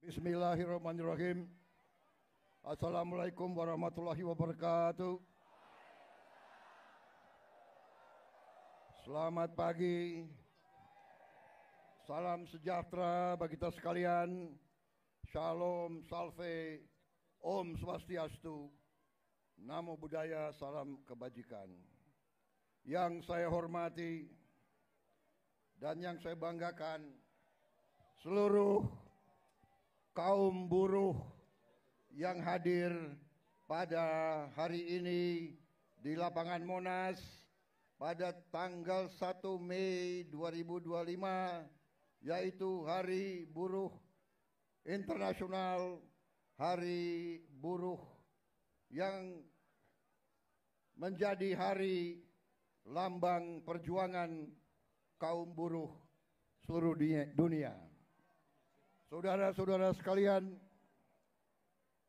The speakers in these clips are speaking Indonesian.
Bismillahirrahmanirrahim. Assalamualaikum warahmatullahi wabarakatuh. Selamat pagi. Salam sejahtera bagi kita sekalian. Shalom, salve, Om Swastiastu. Namo Buddhaya, salam kebajikan. Yang saya hormati dan yang saya banggakan, seluruh kaum buruh yang hadir pada hari ini di lapangan Monas pada tanggal 1 Mei 2025, yaitu Hari Buruh Internasional, Hari Buruh yang menjadi hari lambang perjuangan kaum buruh seluruh dunia. Saudara-saudara sekalian,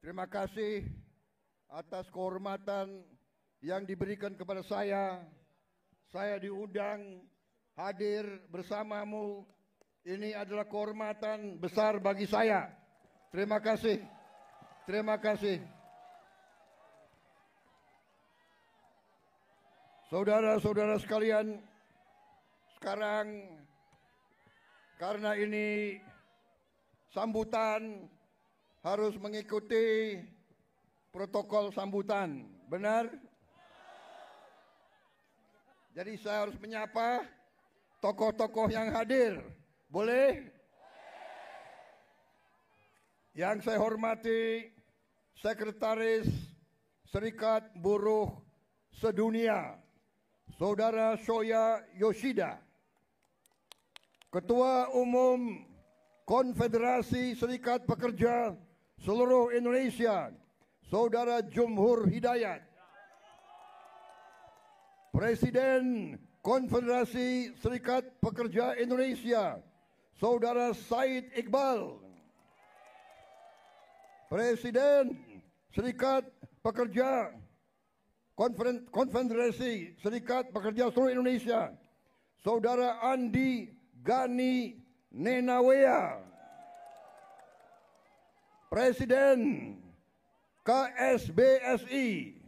terima kasih atas kehormatan yang diberikan kepada saya. Saya diundang hadir bersamamu. Ini adalah kehormatan besar bagi saya. Terima kasih. Terima kasih. Saudara-saudara sekalian, sekarang karena ini sambutan harus mengikuti protokol sambutan, benar? Jadi saya harus menyapa tokoh-tokoh yang hadir, boleh? Yang saya hormati Sekretaris Serikat Buruh Sedunia, Saudara Shoya Yoshida, Ketua Umum Konfederasi Serikat Pekerja seluruh Indonesia, Saudara Jumhur Hidayat, Presiden Konfederasi Serikat Pekerja Indonesia, Saudara Said Iqbal, Presiden Serikat Pekerja Konfederasi Serikat Pekerja seluruh Indonesia, Saudara Andi Gani Nenawea, Presiden KSBSI,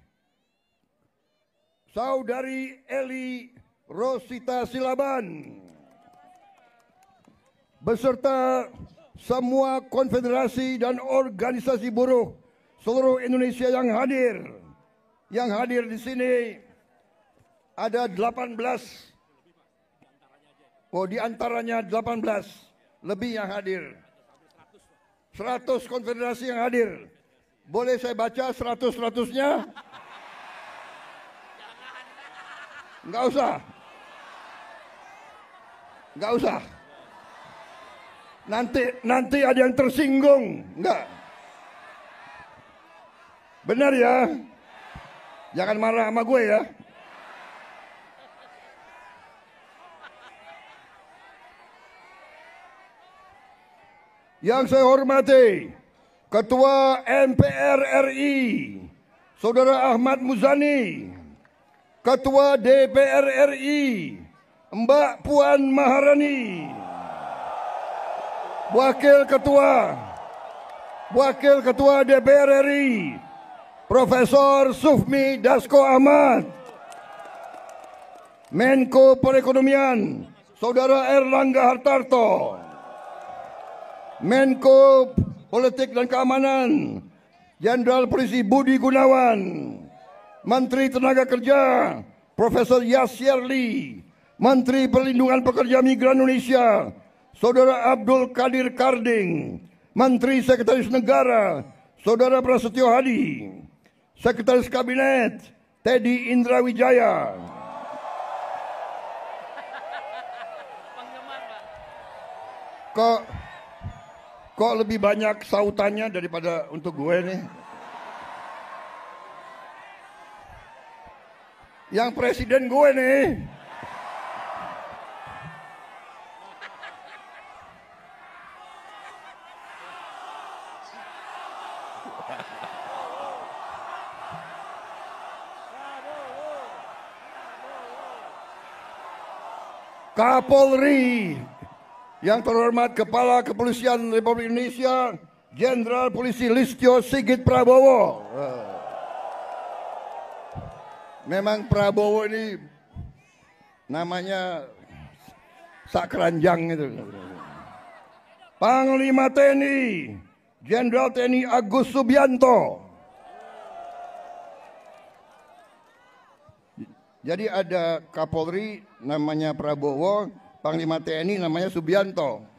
Saudari Eli Rosita Silaban, beserta semua konfederasi dan organisasi buruh seluruh Indonesia yang hadir. Yang hadir di sini ada 18. Oh, di antaranya 18 lebih yang hadir. 100 konfederasi yang hadir. Boleh saya baca 100-100-nya? Enggak usah. Enggak usah. Nanti ada yang tersinggung. Enggak. Benar ya? Jangan marah sama gue ya. Yang saya hormati Ketua MPR RI Saudara Ahmad Muzani, Ketua DPR RI Mbak Puan Maharani, Wakil Ketua DPR RI Profesor Sufmi Dasko Ahmad, Menko Perekonomian Saudara Erlangga Hartarto, Menko Politik dan Keamanan Jenderal Polisi Budi Gunawan, Menteri Tenaga Kerja Profesor Yasyerli, Menteri Perlindungan Pekerja Migran Indonesia Saudara Abdul Qadir Karding, Menteri Sekretaris Negara Saudara Prasetyo Hadi, Sekretaris Kabinet Teddy Indra Wijaya, Kok lebih banyak sautannya daripada untuk gue nih? Yang presiden gue nih. Kapolri, yang terhormat Kepala Kepolisian Republik Indonesia Jenderal Polisi Listio Sigit Prabowo. Memang Prabowo ini namanya sakranjang itu. Panglima TNI Jenderal TNI Agus Subianto. Jadi ada Kapolri namanya Prabowo, Panglima TNI namanya Subianto.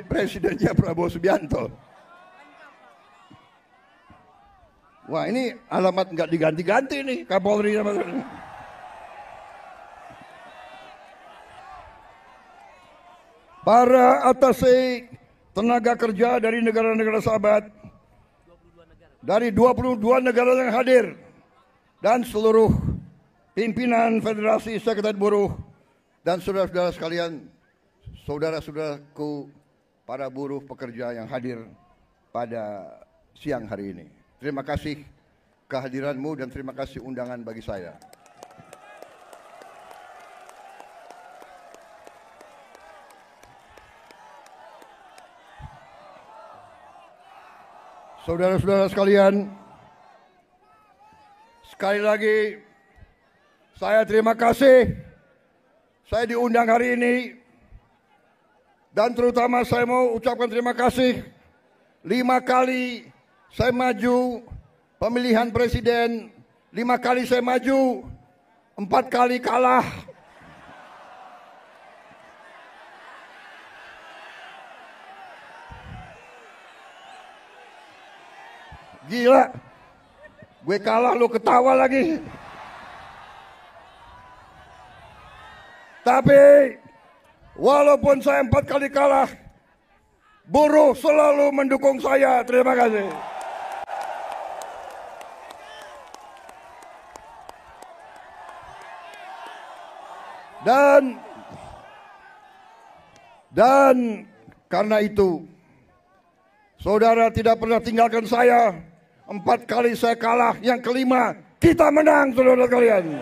Presidennya Prabowo Subianto. Wah, ini alamat nggak diganti-ganti nih Kapolri sama. Para atase tenaga kerja dari negara-negara sahabat, dari 22 negara yang hadir, dan seluruh pimpinan Federasi Sekretariat Buruh dan saudara-saudara sekalian, saudara-saudaraku para buruh pekerja yang hadir pada siang hari ini. Terima kasih kehadiranmu dan terima kasih undangan bagi saya. Saudara-saudara sekalian, sekali lagi saya terima kasih saya diundang hari ini. Dan terutama saya mau ucapkan terima kasih 5 kali saya maju pemilihan presiden, 5 kali saya maju, 4 kali kalah. Gila, gue kalah lu ketawa lagi. Tapi walaupun saya 4 kali kalah, buruh selalu mendukung saya. Terima kasih. Dan karena itu, saudara tidak pernah tinggalkan saya. 4 kali saya kalah, yang kelima kita menang, saudara kalian.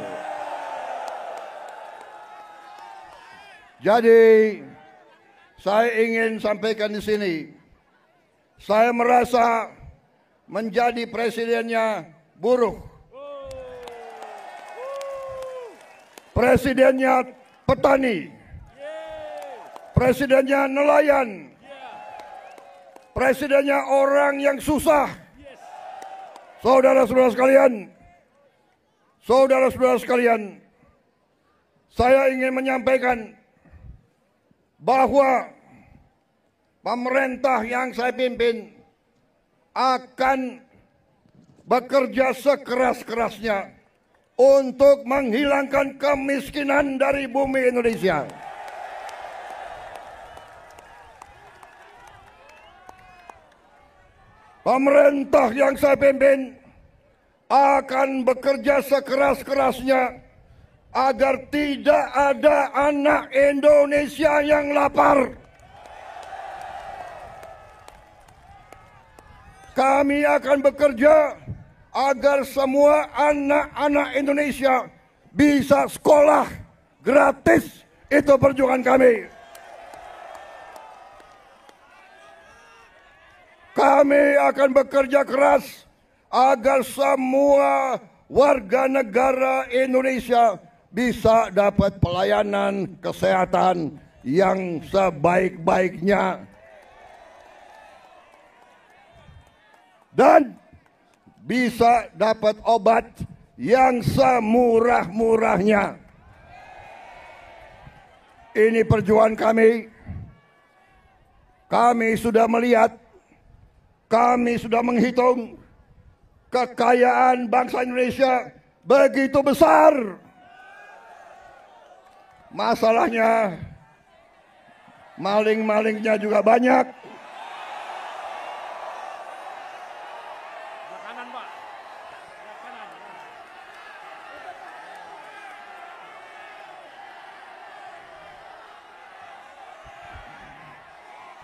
Jadi saya ingin sampaikan di sini, saya merasa menjadi presidennya buruh, presidennya petani, presidennya nelayan, presidennya orang yang susah. Saudara-saudara sekalian, saya ingin menyampaikan bahwa pemerintah yang saya pimpin akan bekerja sekeras-kerasnya untuk menghilangkan kemiskinan dari bumi Indonesia. Pemerintah yang saya pimpin akan bekerja sekeras-kerasnya agar tidak ada anak Indonesia yang lapar. Kami akan bekerja agar semua anak-anak Indonesia bisa sekolah gratis. Itu perjuangan kami. Kami akan bekerja keras agar semua warga negara Indonesia bisa dapat pelayanan kesehatan yang sebaik-baiknya dan bisa dapat obat yang semurah-murahnya. Ini perjuangan kami. Kami sudah melihat, kami sudah menghitung kekayaan bangsa Indonesia begitu besar. Masalahnya maling-malingnya juga banyak.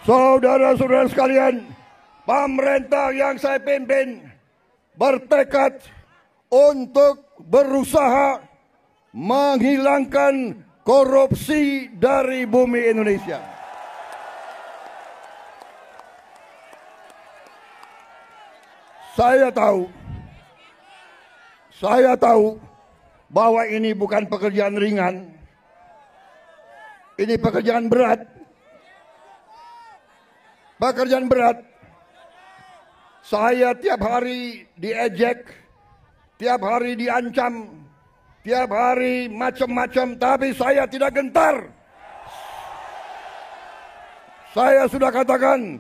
Saudara-saudara sekalian, pemerintah yang saya pimpin bertekad untuk berusaha menghilangkan korupsi dari bumi Indonesia. Saya tahu bahwa ini bukan pekerjaan ringan. Ini pekerjaan berat. Pekerjaan berat. Saya tiap hari diejek, tiap hari diancam, tiap hari macam-macam, tapi saya tidak gentar. Saya sudah katakan,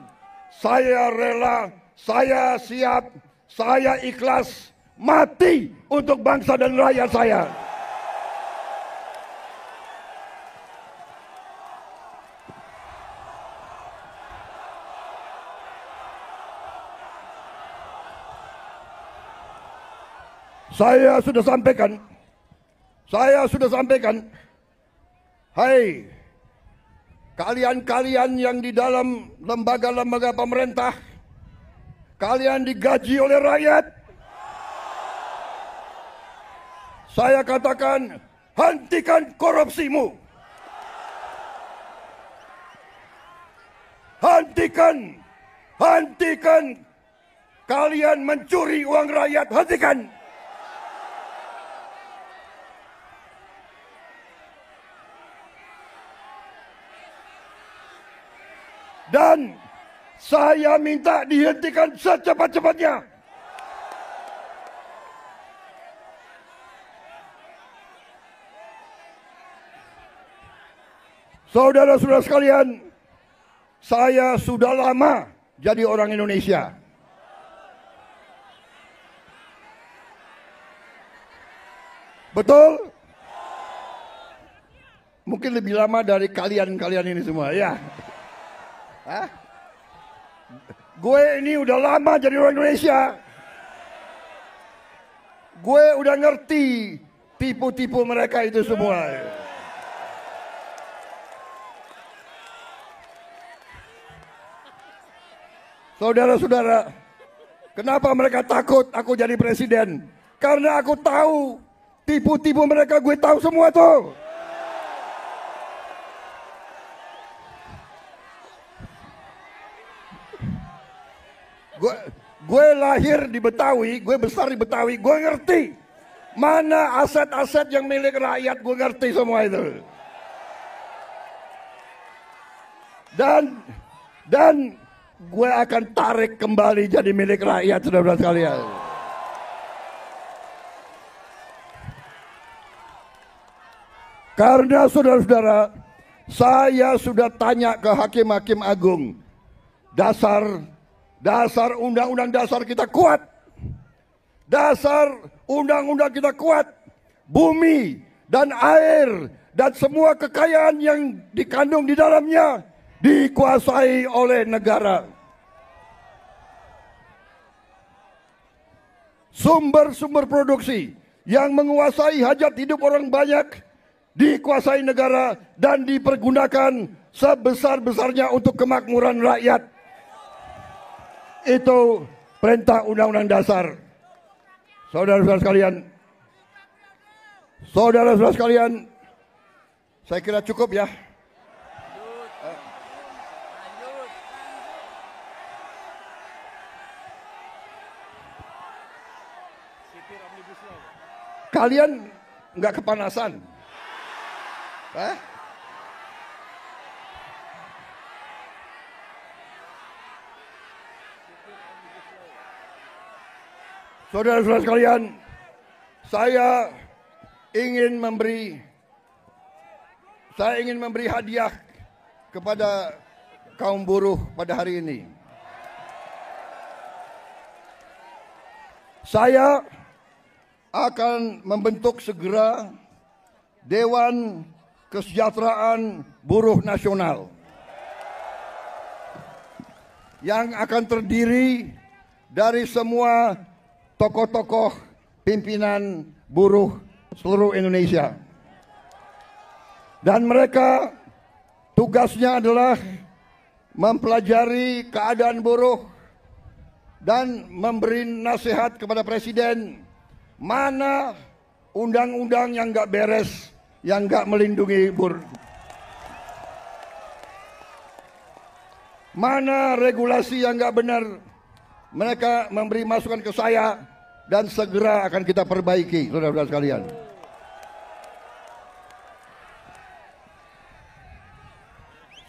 saya rela, saya siap, saya ikhlas mati untuk bangsa dan rakyat saya. Saya sudah sampaikan, hai kalian-kalian yang di dalam lembaga-lembaga pemerintah, kalian digaji oleh rakyat. Saya katakan, hentikan korupsimu. Hentikan kalian mencuri uang rakyat, hentikan. Dan saya minta dihentikan secepat-cepatnya. Saudara-saudara sekalian, saya sudah lama jadi orang Indonesia. Betul? Mungkin lebih lama dari kalian-kalian ini semua, ya. Hah? Gue ini udah lama jadi orang Indonesia. Gue udah ngerti tipu-tipu mereka itu semua. Saudara-saudara, kenapa mereka takut aku jadi presiden? Karena aku tahu tipu-tipu mereka, gue tahu semua tuh. Gue lahir di Betawi, gue besar di Betawi, gue ngerti mana aset-aset yang milik rakyat, gue ngerti semua itu. Dan gue akan tarik kembali jadi milik rakyat, saudara-saudara sekalian. Karena saudara-saudara, saya sudah tanya ke hakim-hakim agung, Dasar undang-undang dasar kita kuat. Dasar undang-undang kita kuat. Bumi dan air dan semua kekayaan yang dikandung di dalamnya dikuasai oleh negara. Sumber-sumber produksi yang menguasai hajat hidup orang banyak dikuasai negara dan dipergunakan sebesar-besarnya untuk kemakmuran rakyat. Itu perintah undang-undang dasar. Saudara-saudara sekalian, saya kira cukup ya. Kalian nggak kepanasan? Saudara-saudara sekalian, saya ingin memberi hadiah kepada kaum buruh pada hari ini. Saya akan membentuk segera Dewan Kesejahteraan Buruh Nasional yang akan terdiri dari semua tokoh-tokoh pimpinan buruh seluruh Indonesia. Dan mereka tugasnya adalah mempelajari keadaan buruh dan memberi nasihat kepada presiden mana undang-undang yang nggak beres, yang nggak melindungi Mana regulasi yang nggak benar, mereka memberi masukan ke saya dan segera akan kita perbaiki, saudara-saudara sekalian.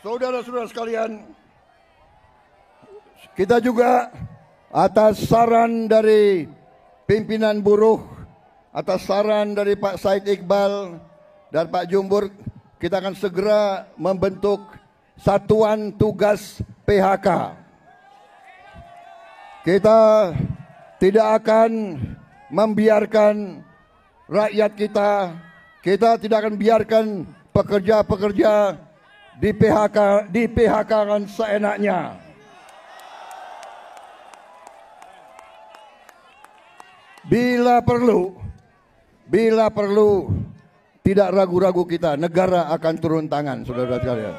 Saudara-saudara sekalian, kita juga atas saran dari pimpinan buruh, atas saran dari Pak Said Iqbal dan Pak Jumbur, kita akan segera membentuk Satuan Tugas PHK. Kita tidak akan membiarkan rakyat kita tidak akan biarkan pekerja-pekerja di PHK kan seenaknya. Bila perlu tidak ragu-ragu kita, negara akan turun tangan, saudara-saudara sekalian.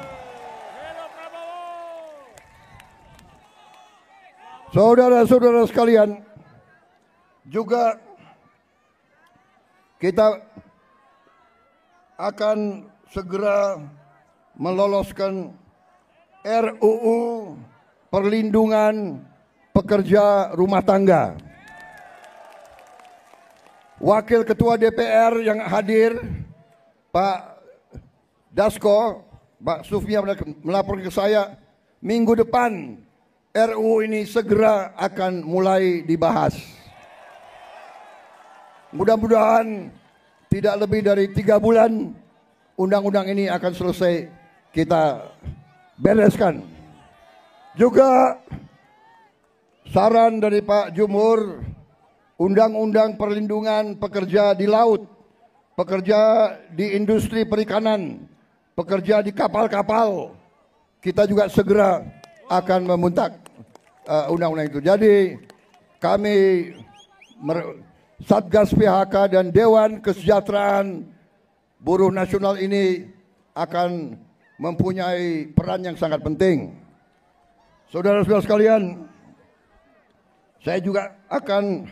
Saudara-saudara sekalian, juga kita akan segera meloloskan RUU Perlindungan Pekerja Rumah Tangga. Wakil Ketua DPR yang hadir, Pak Dasko, Pak Sufmi melaporkan ke saya, minggu depan RUU ini segera akan mulai dibahas. Mudah-mudahan tidak lebih dari 3 bulan undang-undang ini akan selesai kita bereskan. Juga saran dari Pak Jumhur, Undang-Undang Perlindungan Pekerja di Laut, pekerja di industri perikanan, pekerja di kapal-kapal, kita juga segera akan membentuk undang-undang itu. Jadi kami Satgas PHK dan Dewan Kesejahteraan Buruh Nasional ini akan mempunyai peran yang sangat penting. Saudara-saudara sekalian, saya juga akan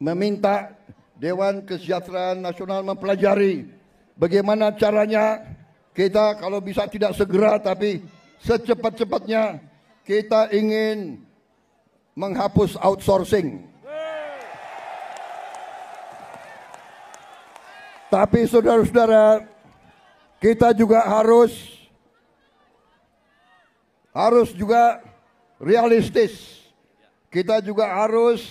meminta Dewan Kesejahteraan Nasional mempelajari bagaimana caranya kita kalau bisa tidak segera tapi secepat-cepatnya kita ingin menghapus outsourcing. Tapi saudara-saudara, kita juga harus juga realistis. Kita juga harus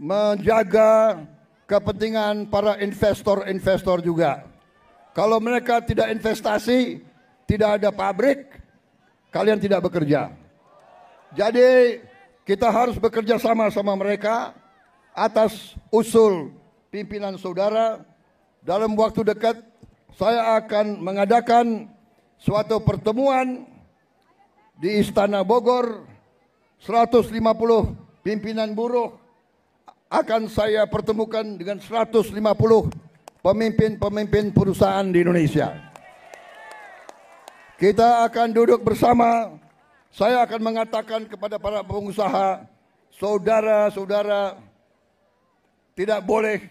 menjaga kepentingan para investor juga. Kalau mereka tidak investasi, tidak ada pabrik, kalian tidak bekerja. Jadi kita harus bekerja sama mereka atas usul pimpinan saudara. Dalam waktu dekat saya akan mengadakan suatu pertemuan di Istana Bogor. 150 pimpinan buruh akan saya pertemukan dengan 150 pemimpin perusahaan di Indonesia. Kita akan duduk bersama. Saya akan mengatakan kepada para pengusaha, saudara-saudara tidak boleh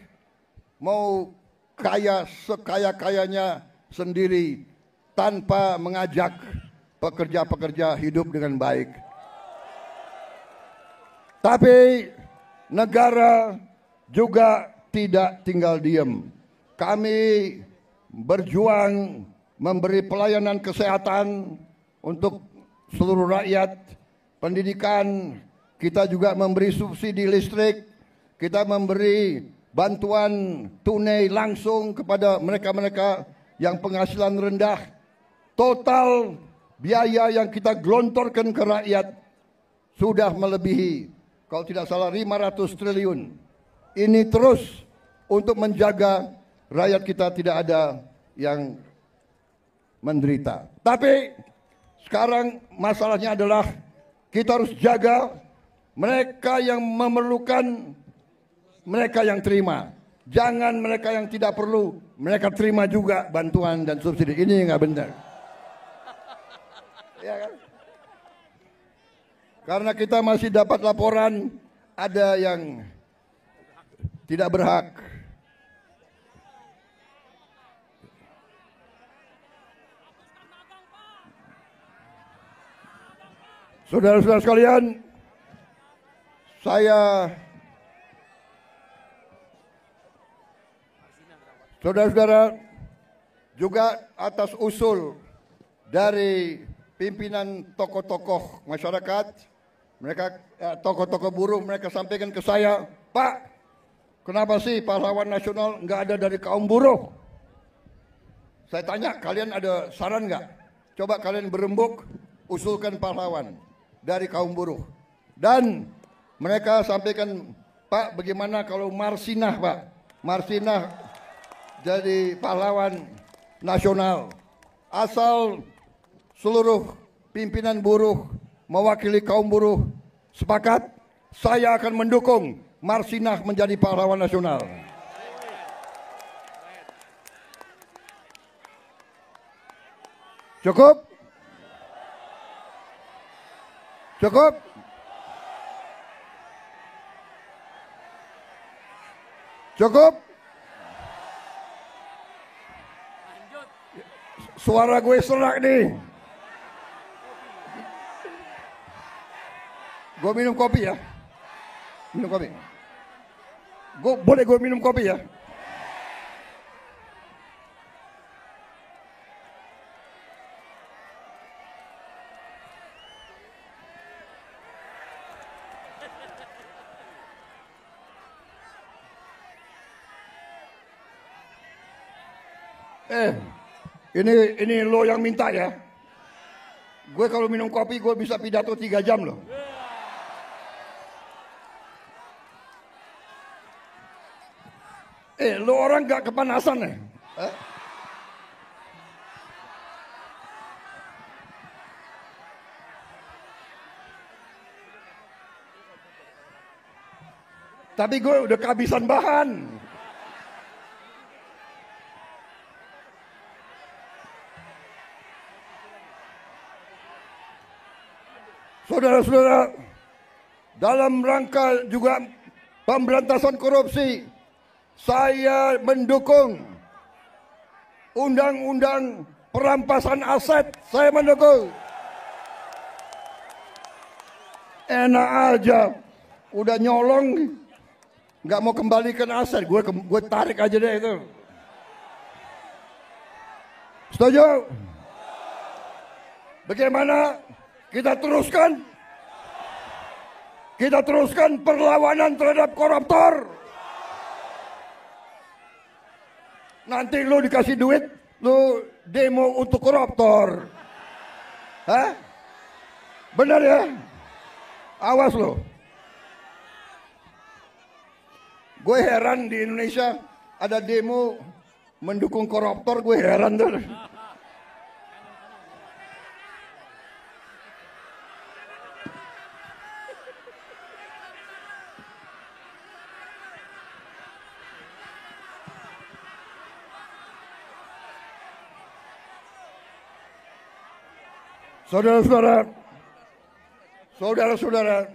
mau kaya sekaya-kayanya sendiri tanpa mengajak pekerja-pekerja hidup dengan baik. Tapi negara juga tidak tinggal diam. Kami berjuang memberi pelayanan kesehatan untuk seluruh rakyat, pendidikan, kita juga memberi subsidi listrik, kita memberi bantuan tunai langsung kepada mereka-mereka yang penghasilan rendah. Total biaya yang kita gelontorkan ke rakyat sudah melebihi, kalau tidak salah, 500 triliun. Ini terus untuk menjaga rakyat kita tidak ada yang menderita. Tapi sekarang masalahnya adalah kita harus jaga mereka yang memerlukan, mereka yang terima. Jangan mereka yang tidak perlu, mereka terima juga bantuan dan subsidi. Ini nggak benar. Ya kan? Karena kita masih dapat laporan ada yang tidak berhak. Saudara-saudara sekalian, saudara-saudara, juga atas usul dari pimpinan tokoh-tokoh masyarakat, mereka tokoh-tokoh buruh, mereka sampaikan ke saya, Pak, kenapa sih pahlawan nasional nggak ada dari kaum buruh? Saya tanya, kalian ada saran nggak? Coba kalian berembuk, usulkan pahlawan dari kaum buruh. Dan mereka sampaikan, Pak, bagaimana kalau Marsinah, Pak? Marsinah jadi pahlawan nasional. Asal seluruh pimpinan buruh mewakili kaum buruh sepakat, saya akan mendukung Marsinah menjadi pahlawan nasional. Cukup? Cukup? Cukup? Suara gue serak nih. Gue minum kopi ya. Minum kopi. Boleh gue minum kopi ya? Ini lo yang minta ya. Gue kalau minum kopi gue bisa pidato 3 jam loh. Lo orang gak kepanasan ya? Tapi gue udah kehabisan bahan. Saudara-saudara, dalam rangka juga pemberantasan korupsi, saya mendukung undang-undang perampasan aset. Saya mendukung. Enak aja, udah nyolong, nggak mau kembalikan aset, gue tarik aja deh itu. Setuju? Bagaimana? Kita teruskan perlawanan terhadap koruptor. Nanti lu dikasih duit, lu demo untuk koruptor. Hah? Benar ya? Awas lo. Gue heran di Indonesia ada demo mendukung koruptor, gue heran tuh. Saudara-saudara,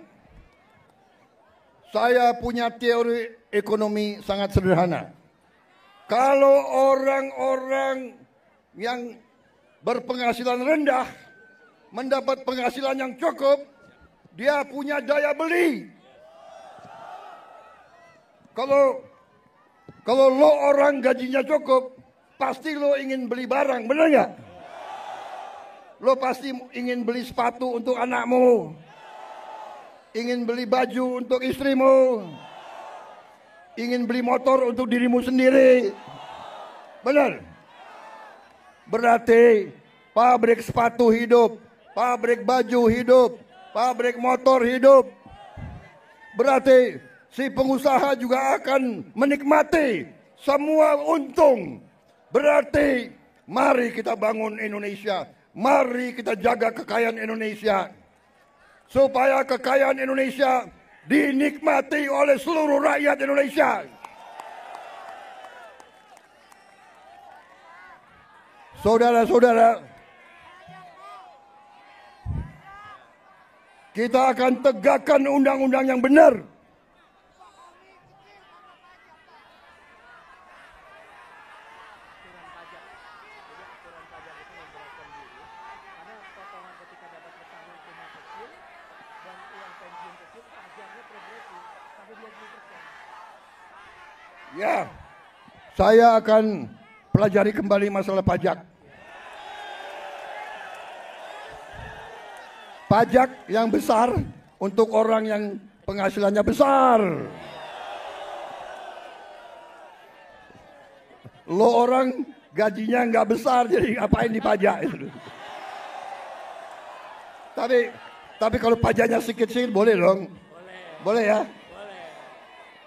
saya punya teori ekonomi sangat sederhana. Kalau orang-orang yang berpenghasilan rendah mendapat penghasilan yang cukup, dia punya daya beli. Kalau lo orang gajinya cukup, pasti lo ingin beli barang, benar nggak? Lo pasti ingin beli sepatu untuk anakmu, ingin beli baju untuk istrimu, ingin beli motor untuk dirimu sendiri. Benar? Berarti pabrik sepatu hidup, pabrik baju hidup, pabrik motor hidup. Berarti si pengusaha juga akan menikmati semua untung. Berarti mari kita bangun Indonesia. Mari kita jaga kekayaan Indonesia, supaya kekayaan Indonesia dinikmati oleh seluruh rakyat Indonesia. Saudara-saudara, kita akan tegakkan undang-undang yang benar. Ya, saya akan pelajari kembali masalah pajak. Pajak yang besar untuk orang yang penghasilannya besar. Lo orang gajinya nggak besar, jadi ngapain dipajak? Tapi kalau pajaknya sedikit-sedikit boleh dong. Boleh ya.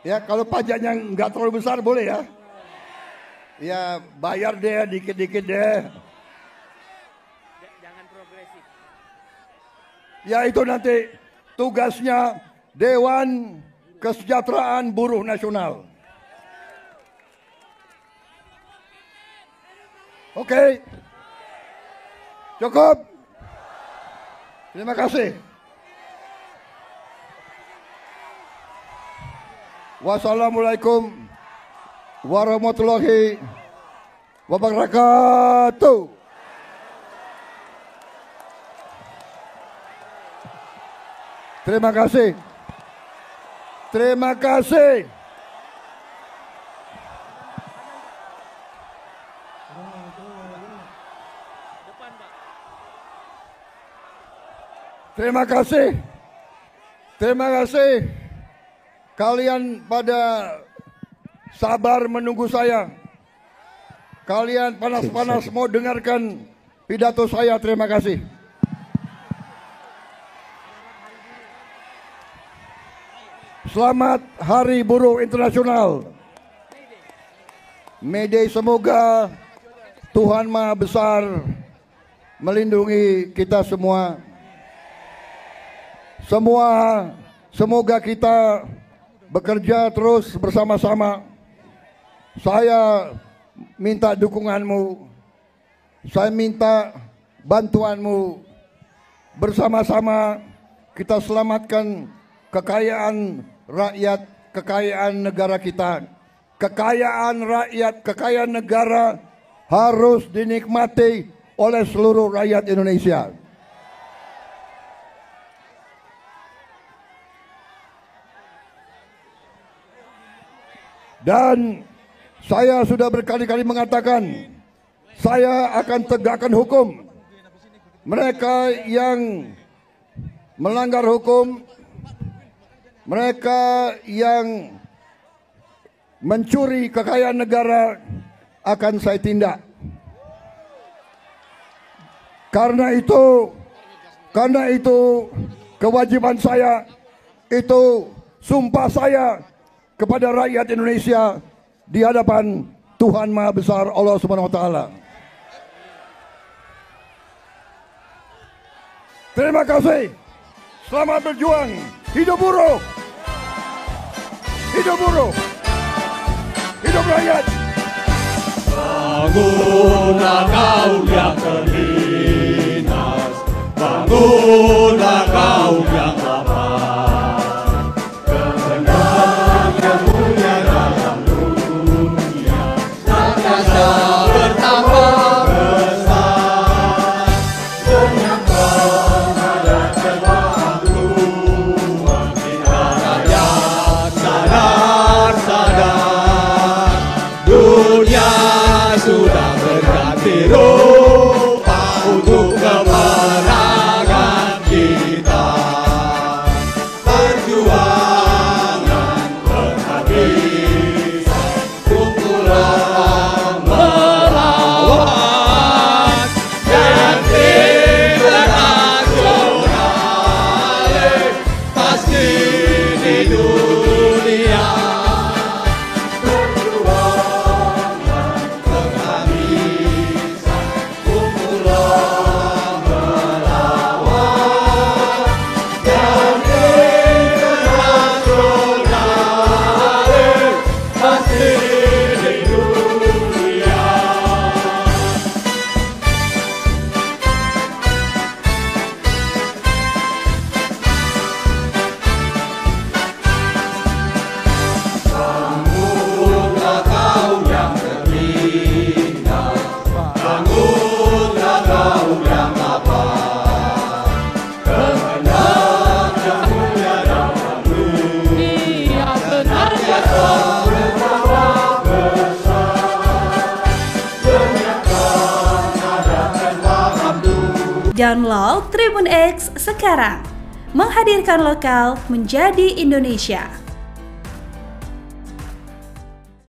Ya, kalau pajaknya nggak terlalu besar boleh ya. Ya, bayar deh dikit-dikit deh. Jangan progresif. Ya, itu nanti tugasnya Dewan Kesejahteraan Buruh Nasional. Oke. Cukup. Terima kasih. Wassalamualaikum warahmatullahi wabarakatuh. Terima kasih. Terima kasih. Terima kasih. Terima kasih. Kalian pada sabar menunggu saya. Kalian panas-panas mau dengarkan pidato saya. Terima kasih. Selamat Hari Buruh Internasional. May Day, semoga Tuhan Maha Besar melindungi kita semua. Semoga kita bekerja terus bersama-sama. Saya minta dukunganmu. Saya minta bantuanmu. Bersama-sama kita selamatkan kekayaan rakyat, kekayaan negara kita. Kekayaan rakyat, kekayaan negara harus dinikmati oleh seluruh rakyat Indonesia. Dan saya sudah berkali-kali mengatakan, saya akan tegakkan hukum. Mereka yang melanggar hukum, mereka yang mencuri kekayaan negara akan saya tindak. Karena itu kewajiban saya, itu sumpah saya kepada rakyat Indonesia di hadapan Tuhan Maha Besar Allah Subhanahu wa taala. Terima kasih. Selamat berjuang. Hidup buruh. Hidup buruh. Hidup rakyat. Bangunlah kaum yang terlintas, bangunlah kaum yang lapar, kehendak yang mulia dalam dunia, rakyatnya bertambah besar, dengan penghadap kemampuan kita rakyat sadar, dunia sudah berganti rupa untuk kemenangan kita. Download Tribun X sekarang. Menghadirkan lokal menjadi Indonesia.